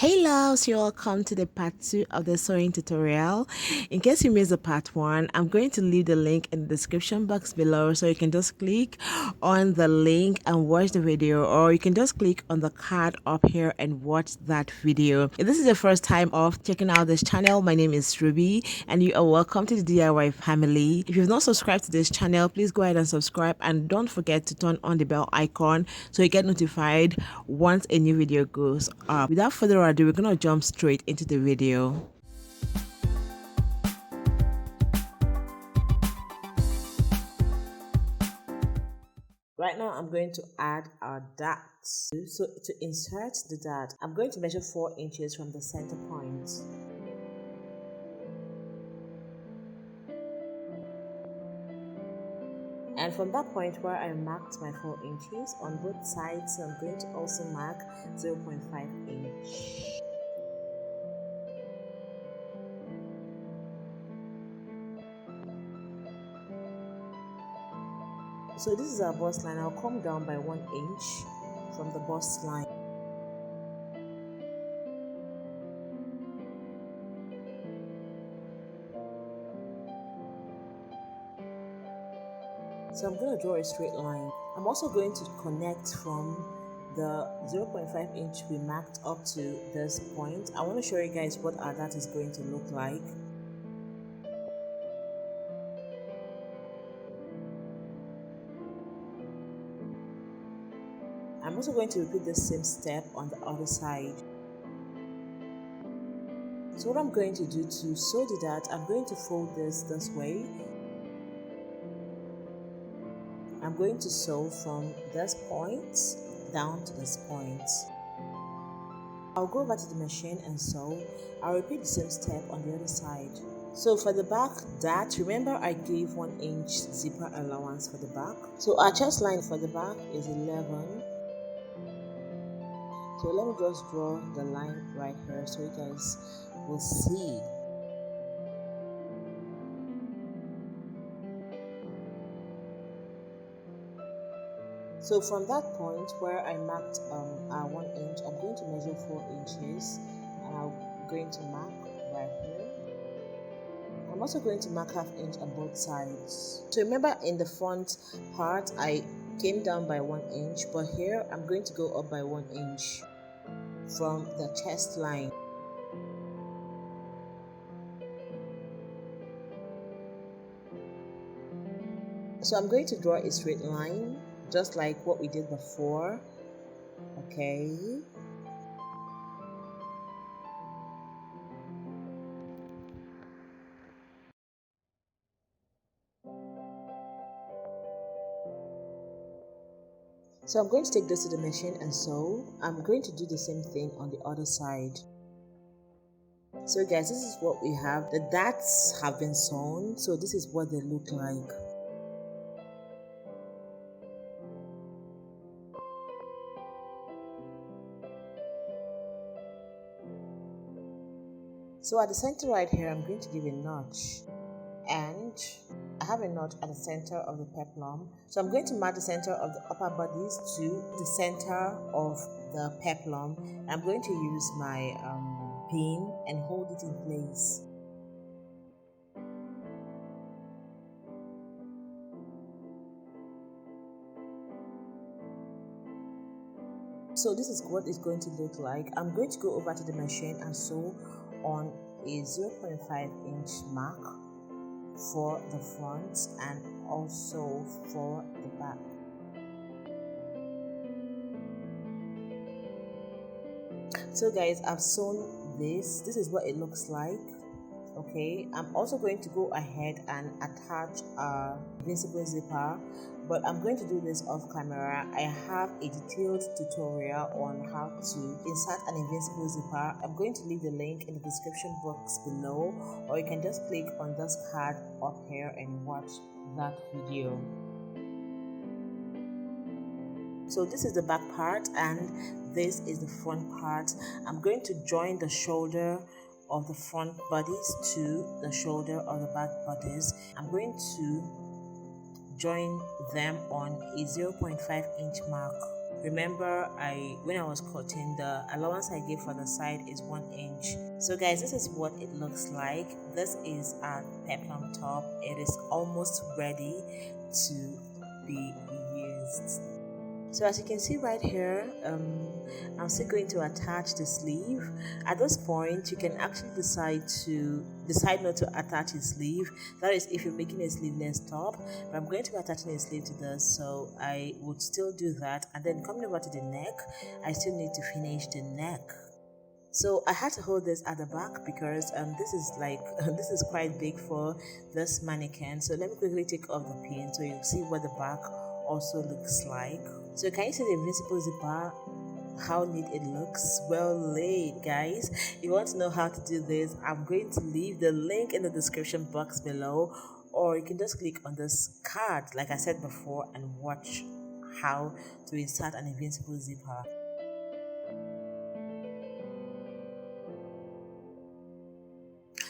Hey loves, you're welcome to the part 2 of the sewing tutorial. In case you missed the part 1, I'm going to leave the link in the description box below, so you can just click on the link and watch the video, or you can just click on the card up here and watch that video. If this is the first time of checking out this channel, my name is Ruby and you are welcome to the DIY family. If you've not subscribed to this channel, please go ahead and subscribe, and don't forget to turn on the bell icon so you get notified once a new video goes up. Without further ado, we're gonna jump straight into the video. Right now, I'm going to add our darts. So to insert the dart, I'm going to measure 4 inches from the center point. And from that point where I marked my 4 inches on both sides, I'm going to also mark 0.5 inch. So this is our bust line. I'll come down by 1 inch from the bust line. So I'm going to draw a straight line. I'm also going to connect from the 0.5 inch we marked up to this point. I want to show you guys what that is going to look like. I'm also going to repeat the same step on the other side. So what I'm going to do to sew the dart, I'm going to fold this way. I'm going to sew from this point down to this point. I'll go over to the machine and sew. I'll repeat the same step on the other side. So for the back dart, remember I gave 1 inch zipper allowance for the back. So our chest line for the back is 11. So let me just draw the line right here so you guys will see. So from that point where I marked our 1 inch, I'm going to measure 4 inches and I'm going to mark right here. I'm also going to mark ½ inch on both sides. So remember in the front part, I came down by 1 inch, but here I'm going to go up by 1 inch from the chest line. So I'm going to draw a straight line, just like what we did before. Okay. So I'm going to take this to the machine and sew. I'm going to do the same thing on the other side. So guys, this is what we have. The darts have been sewn, so this is what they look like. So at the center right here, I'm going to give a notch, and I have a notch at the center of the peplum. So I'm going to mark the center of the upper bodice to the center of the peplum. I'm going to use my pin and hold it in place. So this is what it's going to look like. I'm going to go over to the machine and sew on a 0.5 inch mark for the front and also for the back. So guys, I've sewn this. This is what it looks like. Okay, I'm also going to go ahead and attach a invincible zipper, but I'm going to do this off camera. I have a detailed tutorial on how to insert an invincible zipper. I'm going to leave the link in the description box below, or you can just click on this card up here and watch that video. So this is the back part and this is the front part. I'm going to join the shoulder of the front bodies to the shoulder of the back bodies. I'm going to join them on a 0.5 inch mark. Remember, when I was cutting, the allowance I gave for the side is 1 inch. So guys, this is what it looks like. This is our peplum top. It is almost ready to be used. So as you can see right here, I'm still going to attach the sleeve. At this point, you can actually decide not to attach a sleeve. That is if you're making a sleeveless top. But I'm going to be attaching a sleeve to this, so I would still do that. And then coming over to the neck, I still need to finish the neck. So I had to hold this at the back because this is like this is quite big for this mannequin. So let me quickly take off the pin so you see what the back also looks like. So can you see the invisible zipper? How neat it looks. Well laid, guys. If you want to know how to do this, I'm going to leave the link in the description box below, or you can just click on this card like I said before and watch how to insert an invisible zipper.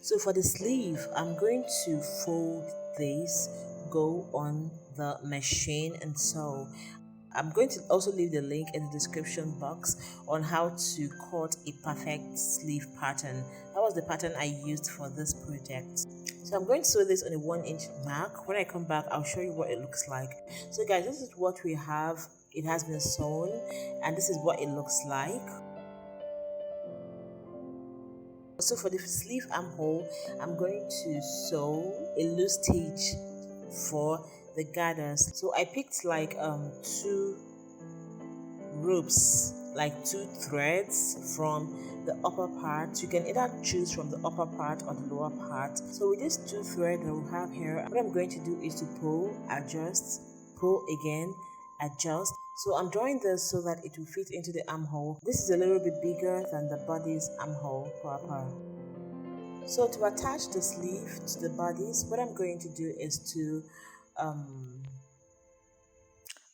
So for the sleeve, I'm going to fold this, go on the machine and sew. I'm going to also leave the link in the description box on how to cut a perfect sleeve pattern. That was the pattern I used for this project. So I'm going to sew this on a 1 inch mark. When I come back, I'll show you what it looks like. So guys, this is what we have. It has been sewn and this is what it looks like. So for the sleeve armhole, I'm going to sew a loose stitch for the gathers. So I picked like 2 ropes, like 2 threads from the upper part. You can either choose from the upper part or the lower part. So with these 2 threads that we have here, what I'm going to do is to pull, adjust, pull again, adjust. So I'm drawing this so that it will fit into the armhole. This is a little bit bigger than the body's armhole proper. So to attach the sleeve to the bodies, what I'm going to do is to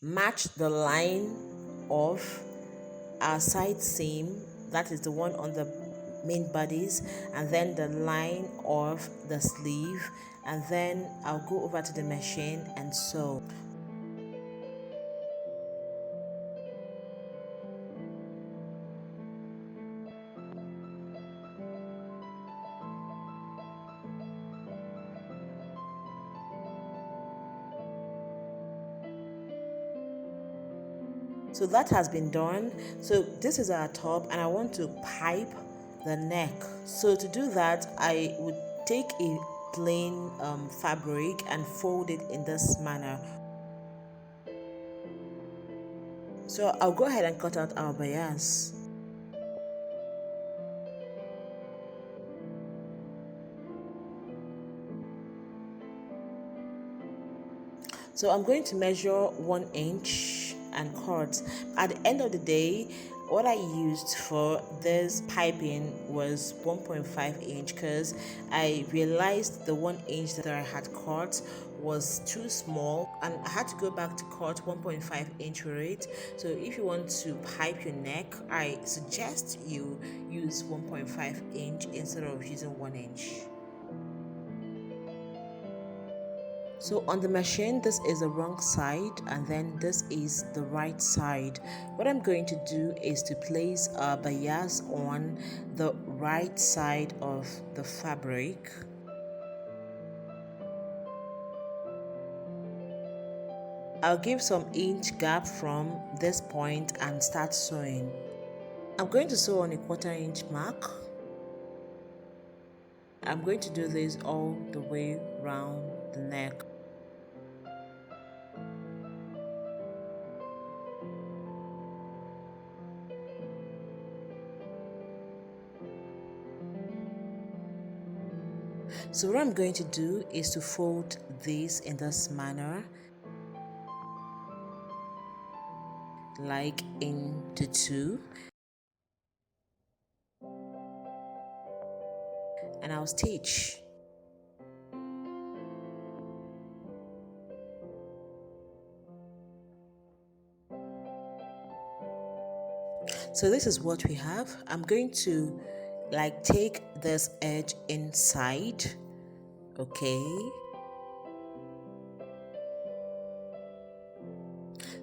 match the line of our side seam, that is the one on the main bodies, and then the line of the sleeve, and then I'll go over to the machine and sew. So that has been done. So this is our top and I want to pipe the neck. So to do that, I would take a plain fabric and fold it in this manner. So I'll go ahead and cut out our bias. So I'm going to measure 1 inch and cut. At the end of the day, what I used for this piping was 1.5 inch because I realized the 1 inch that I had cut was too small and I had to go back to cut 1.5 inch for it. So if you want to pipe your neck, I suggest you use 1.5 inch instead of using 1 inch. So on the machine, this is the wrong side and then this is the right side. What I'm going to do is to place a bias on the right side of the fabric. I'll give some inch gap from this point and start sewing. I'm going to sew on a 1/4 inch mark. I'm going to do this all the way around the neck. So what I'm going to do is to fold this in this manner, like into 2, and I'll stitch. So this is what we have. I'm going to like take this edge inside, okay?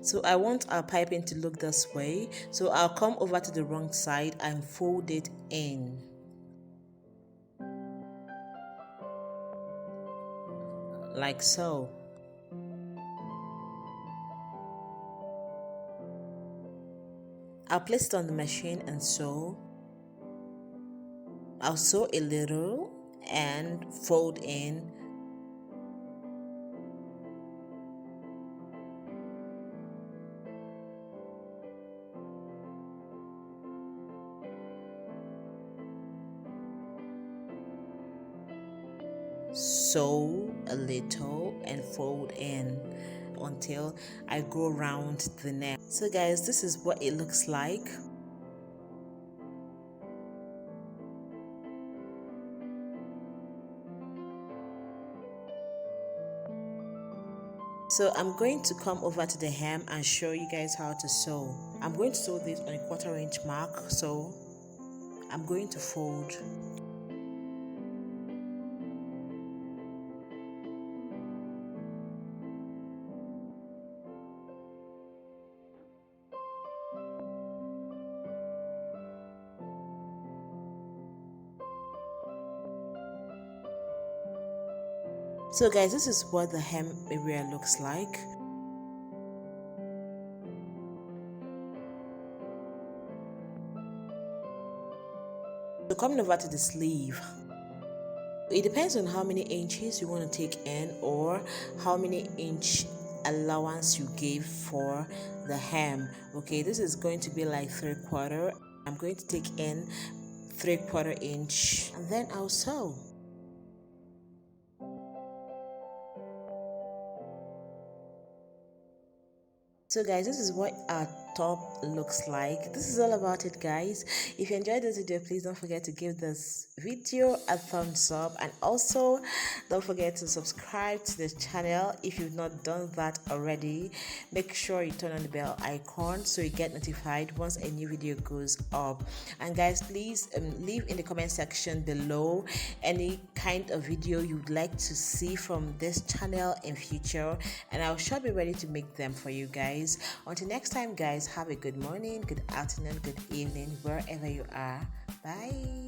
So I want our piping to look this way, so I'll come over to the wrong side and fold it in like so. I'll place it on the machine and sew. I'll sew a little and fold in. Sew a little and fold in until I go around the neck. So guys, this is what it looks like. So I'm going to come over to the hem and show you guys how to sew. I'm going to sew this on a 1/4 inch mark, so I'm going to fold. So guys, this is what the hem area looks like. So coming over to the sleeve. It depends on how many inches you want to take in or how many inch allowance you gave for the hem. Okay, this is going to be like 3/4. I'm going to take in 3/4 inch and then I'll sew. So guys, this is what our top looks like. This is all about it, guys. If you enjoyed this video, please don't forget to give this video a thumbs up, and also don't forget to subscribe to this channel if you've not done that already. Make sure you turn on the bell icon so you get notified once a new video goes up. And guys, please leave in the comment section below any kind of video you'd like to see from this channel in future, and I'll sure be ready to make them for you guys. Until next time, guys, have a good morning, good afternoon, good evening, wherever you are. Bye.